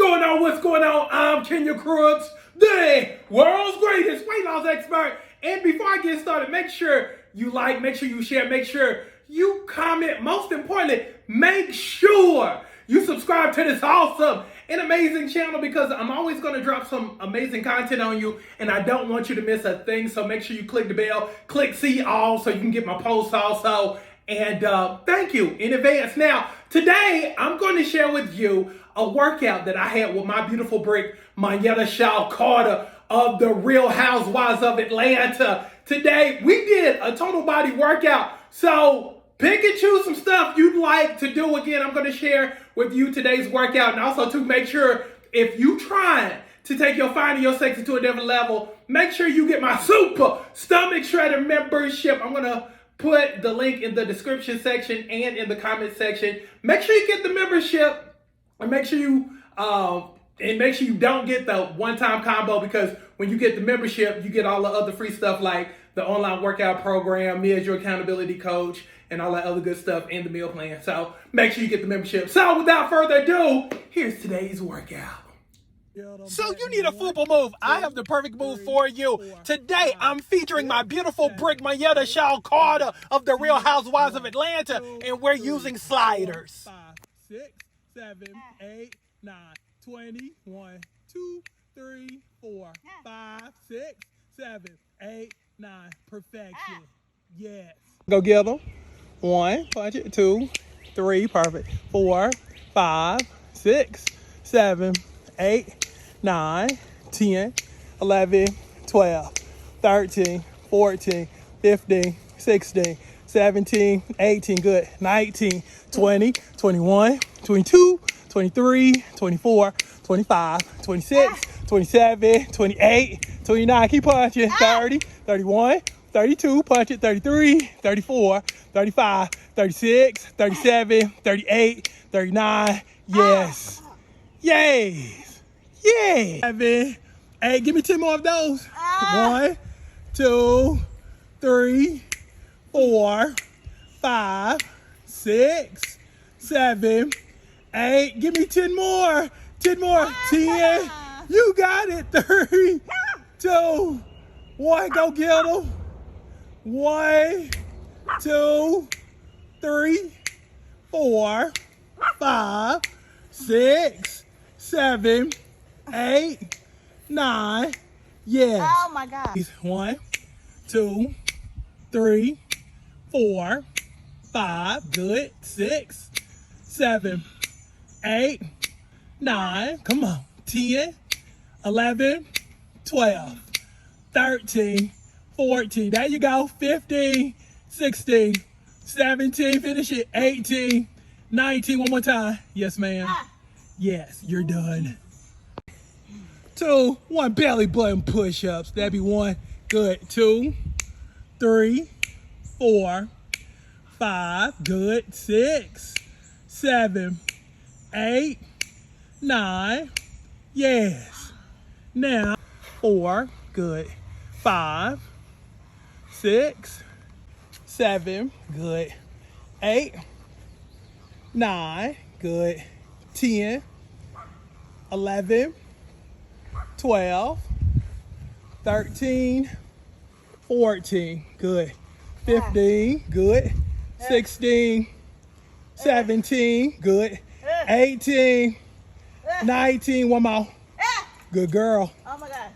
going on? What's going on? I'm Kenya Crooks, the world's greatest weight loss expert. And before I get started, make sure you like, make sure you share, make sure you comment. Most importantly, make sure you subscribe to this awesome and amazing channel because I'm always going to drop some amazing content on you and I don't want you to miss a thing. So make sure you click the bell, click see all so you can get my posts also. And thank you in advance. Now, today I'm going to share with you a workout that I had with my beautiful brick, Monyetta Carter of the Real Housewives of Atlanta. Today, we did a total body workout. So pick and choose some stuff you'd like to do. Again, I'm going to share with you today's workout. And also to make sure if you trying to take your finding your sexy to a different level, make sure you get my super stomach shredder membership. I'm going to put the link in the description section and in the comment section. Make sure you get the membership and make sure you don't get the one-time combo, because when you get the membership, you get all the other free stuff like the online workout program, me as your accountability coach, and all that other good stuff in the meal plan. So make sure you get the membership. So without further ado, here's today's workout. So you need a football move. I have the perfect move for you. Today, I'm featuring my beautiful brick, Monyetta Carter of the Real Housewives of Atlanta, and we're using sliders. 5, 6, 7, 8, 9, 20, 1, 2, 3, 4, 5, 6, 7, 8, 9. Perfection. Yes. Go get them. 1, punch it. 2, 3, perfect. 4, 5, 6, 7, 8, 9, 10, 11, 12, 13, 14, 15, 16, 17, 18, good, 19, 20, 21, 22, 23, 24, 25, 26, 27, 28, 29, keep punching, 30, 31, 32, punch it, 33, 34, 35, 36, 37, 38, 39, yes, yay. Yeah. 7, 8. Give me 10 more of those. 1, 2, 3, 4, 5, 6, 7, 8. Give me 10 more. 10 more. 10. You got it. 3, 2, 1. Go get them. 1, 2, 3, 4, 5, 6, 7, 8, 9, yes. Oh my God. 1, 2, 3, 4, 5, good. 6, 7, 8, 9, come on. 10, 11, 12, 13, 14. There you go. 15, 16, 17, finish it. 18, 19, one more time. Yes, ma'am. Yes, you're done. 2, 1 belly button push-ups. That'd be 1. Good. 2, 3, 4, 5. Good. 6, 7, 8, 9. Yes. Now 4. Good. 5, 6, 7. Good. 8, 9. Good. 10, 11, 12, 13, 14, good. 15, good. 16, 17, good. 18, 19, one more. Good girl. Oh my God.